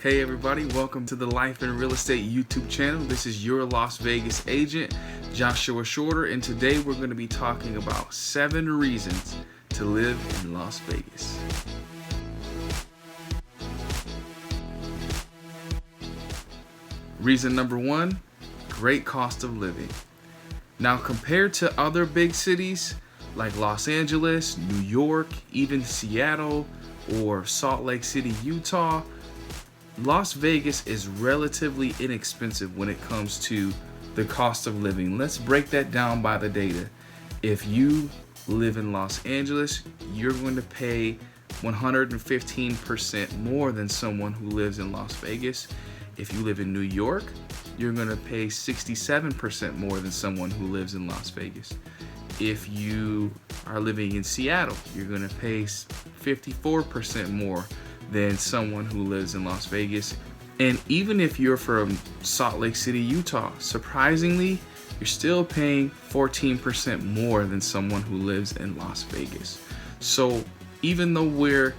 Hey everybody, welcome to the Life in Real Estate YouTube channel. This is your Las Vegas agent, Joshua Shorter, and today we're going to be talking about 7 reasons to live in Las Vegas. Reason number 1, great cost of living. Now, compared to other big cities like Los Angeles, New York, even Seattle, or Salt Lake City, Utah, Las Vegas is relatively inexpensive when it comes to the cost of living. Let's break that down by the data. If you live in Los Angeles, you're going to pay 115% more than someone who lives in Las Vegas. If you live in New York, you're going to pay 67% more than someone who lives in Las Vegas. If you are living in Seattle, you're going to pay 54% more than someone who lives in Las Vegas. And even if you're from Salt Lake City, Utah, surprisingly, you're still paying 14% more than someone who lives in Las Vegas. So even though we're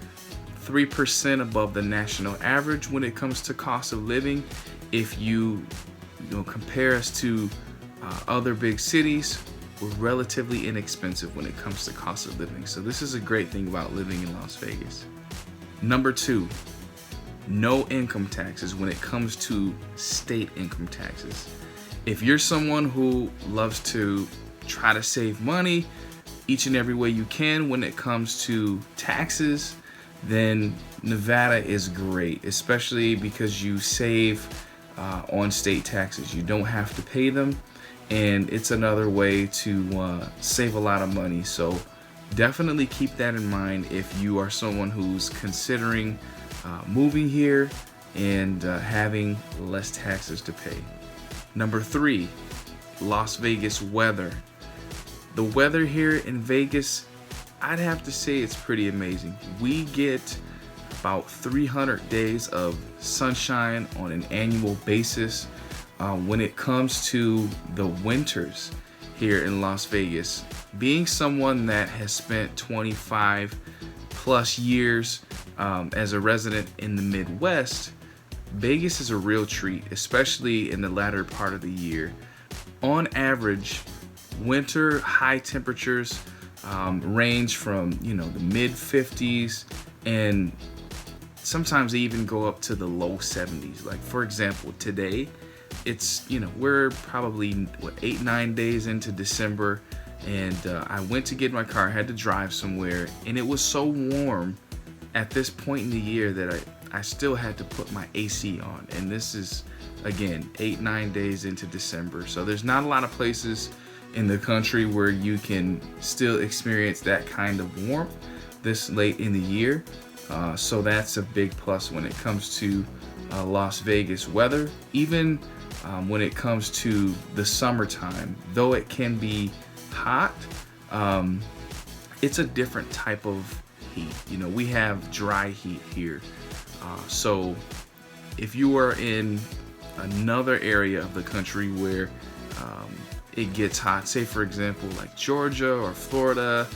3% above the national average when it comes to cost of living, if you compare us to other big cities, we're relatively inexpensive when it comes to cost of living. So this is a great thing about living in Las Vegas. Number 2, no income taxes when it comes to state income taxes. If you're someone who loves to try to save money each and every way you can when it comes to taxes, then Nevada is great, especially because you save on state taxes. You don't have to pay them, and it's another way to save a lot of money. So definitely keep that in mind if you are someone who's considering moving here and having less taxes to pay. Number 3, Las Vegas weather. The weather here in Vegas, I'd have to say it's pretty amazing. We get about 300 days of sunshine on an annual basis. When it comes to the winters here in Las Vegas, being someone that has spent 25 plus years as a resident in the Midwest, Vegas is a real treat, especially in the latter part of the year. On average, winter high temperatures range from the mid 50s, and sometimes they even go up to the low 70s. Like, for example, today it's we're probably 8-9 days into December, and I went to get my car. I had to drive somewhere, and it was so warm at this point in the year that I still had to put my AC on. And this is, again, 8-9 days into December, so there's not a lot of places in the country where you can still experience that kind of warmth this late in the year. So that's a big plus when it comes to Las Vegas weather. Even when it comes to the summertime, though it can be hot, it's a different type of heat. We have dry heat here. So if you are in another area of the country where it gets hot, say for example like Georgia or Florida,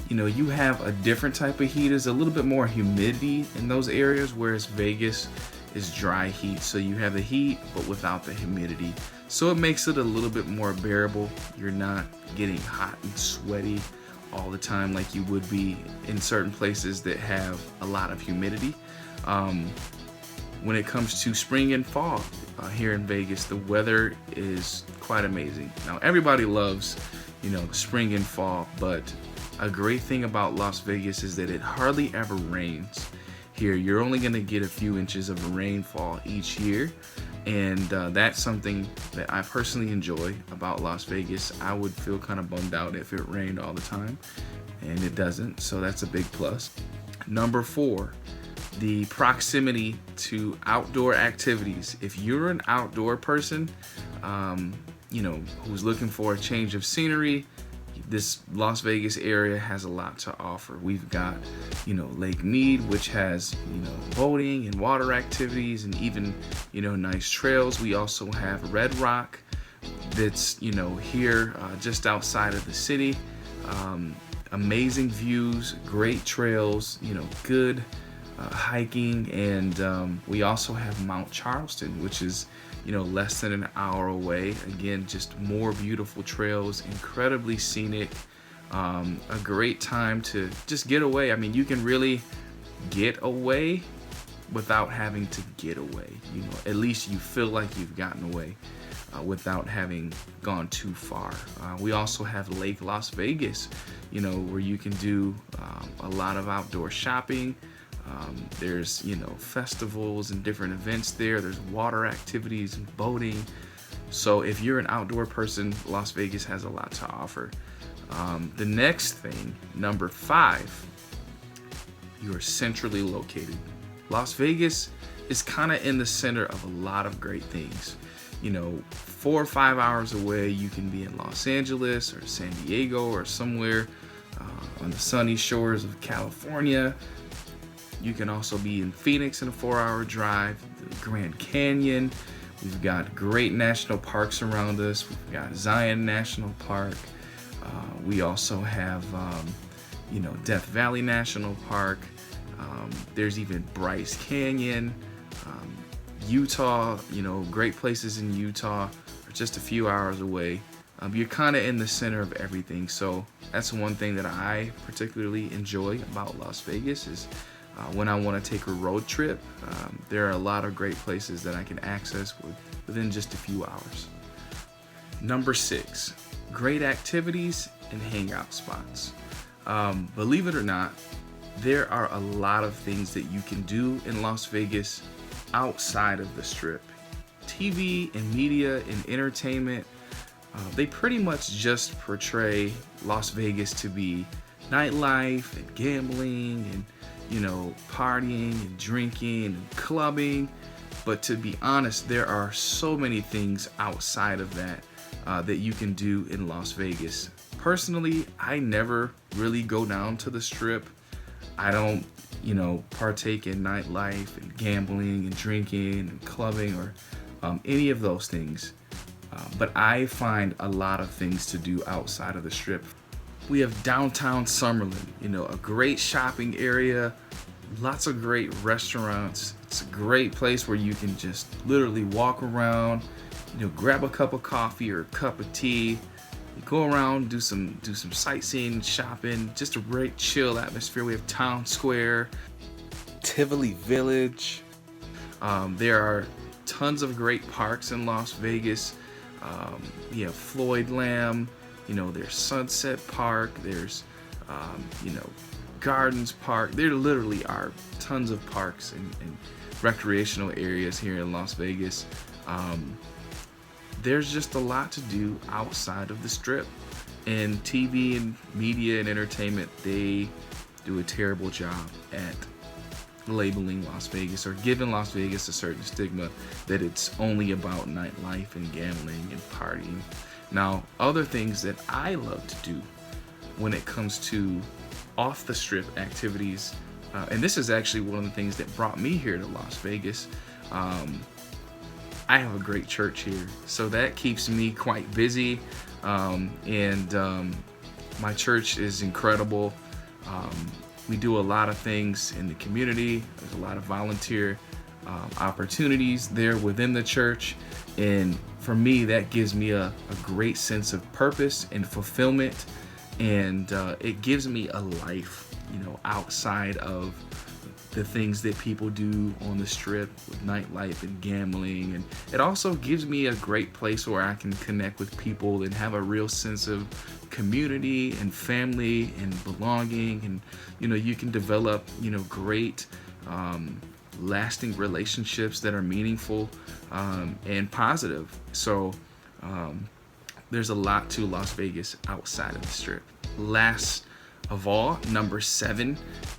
you have a different type of heat. There's a little bit more humidity in those areas, whereas Vegas is dry heat. So you have the heat but without the humidity, so it makes it a little bit more bearable. You're not getting hot and sweaty all the time like you would be in certain places that have a lot of humidity. When it comes to spring and fall here in Vegas, the weather is quite amazing. Now, everybody loves spring and fall, but a great thing about Las Vegas is that it hardly ever rains here. You're only going to get a few inches of rainfall each year, and that's something that I personally enjoy about Las Vegas. I would feel kind of bummed out if it rained all the time, and it doesn't, so that's a big plus. Number 4, the proximity to outdoor activities. If you're an outdoor person, who's looking for a change of scenery, this Las Vegas area has a lot to offer. We've got, Lake Mead, which has, boating and water activities and even, nice trails. We also have Red Rock that's, here just outside of the city. Amazing views, great trails, good hiking, and we also have Mount Charleston, which is less than an hour away. Again, just more beautiful trails, incredibly scenic, a great time to just get away. I mean, you can really get away without having to get away. At least you feel like you've gotten away without having gone too far. We also have Lake Las Vegas, where you can do a lot of outdoor shopping. There's festivals and different events there. There's water activities and boating. So if you're an outdoor person, Las Vegas has a lot to offer. The next thing, number 5, you are centrally located. Las Vegas is kind of in the center of a lot of great things. 4 or 5 hours away, you can be in Los Angeles or San Diego or somewhere on the sunny shores of California. You can also be in Phoenix in a 4-hour drive, the Grand Canyon. We've got great national parks around us. We've got Zion National Park. We also have, Death Valley National Park. There's even Bryce Canyon. Utah, great places in Utah are just a few hours away. You're kind of in the center of everything. So that's one thing that I particularly enjoy about Las Vegas is when I want to take a road trip, there are a lot of great places that I can access within just a few hours. Number 6, great activities and hangout spots. Believe it or not, there are a lot of things that you can do in Las Vegas outside of the Strip. TV and media and entertainment, they pretty much just portray Las Vegas to be nightlife and gambling and partying and drinking and clubbing. But to be honest, there are so many things outside of that that you can do in Las Vegas. Personally, I never really go down to the Strip. I don't, partake in nightlife and gambling and drinking and clubbing or any of those things. But I find a lot of things to do outside of the Strip. We have downtown Summerlin, a great shopping area, lots of great restaurants. It's a great place where you can just literally walk around, grab a cup of coffee or a cup of tea, you go around, do some sightseeing, shopping, just a great chill atmosphere. We have Town Square, Tivoli Village. There are tons of great parks in Las Vegas. You have Floyd Lamb, there's Sunset Park, there's, Gardens Park. There literally are tons of parks and recreational areas here in Las Vegas. There's just a lot to do outside of the Strip. And TV and media and entertainment, they do a terrible job at labeling Las Vegas or giving Las Vegas a certain stigma that it's only about nightlife and gambling and partying. Now, other things that I love to do when it comes to off the Strip activities, and this is actually one of the things that brought me here to Las Vegas. I have a great church here, so that keeps me quite busy, and my church is incredible. We do a lot of things in the community. There's a lot of volunteer opportunities there within the church, and for me that gives me a great sense of purpose and fulfillment, and it gives me a life outside of the things that people do on the Strip with nightlife and gambling. And it also gives me a great place where I can connect with people and have a real sense of community and family and belonging. And you can develop great lasting relationships that are meaningful and positive. So there's a lot to Las Vegas outside of the Strip. Last of all, number 7,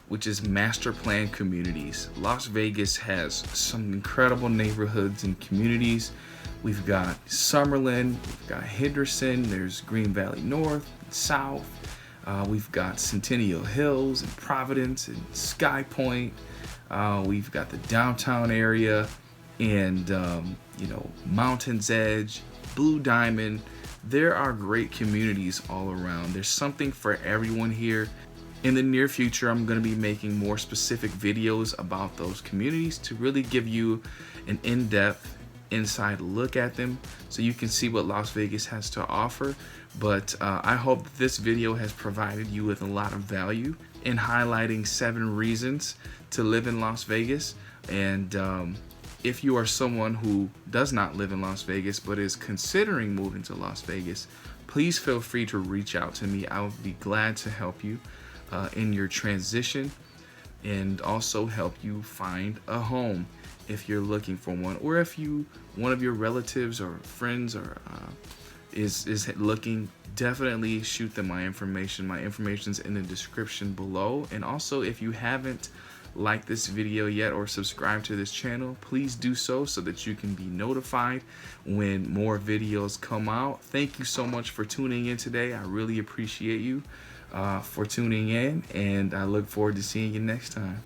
which is master plan communities. Las Vegas has some incredible neighborhoods and communities. We've got Summerlin, we've got Henderson, there's Green Valley North and South. We've got Centennial Hills and Providence and Sky Point. We've got the downtown area and Mountain's Edge, Blue Diamond. There are great communities all around. There's something for everyone here. In the near future, I'm going to be making more specific videos about those communities to really give you an in-depth inside look at them so you can see what Las Vegas has to offer. But I hope that this video has provided you with a lot of value in highlighting 7 reasons to live in Las Vegas. And if you are someone who does not live in Las Vegas but is considering moving to Las Vegas, please feel free to reach out to me. I would be glad to help you in your transition, and also help you find a home if you're looking for one, or if one of your relatives or friends or is looking. Definitely shoot them my information. My information's in the description below. And also, if you haven't liked this video yet or subscribed to this channel, please do so that you can be notified when more videos come out. Thank you so much for tuning in today. I really appreciate you for tuning in, and I look forward to seeing you next time.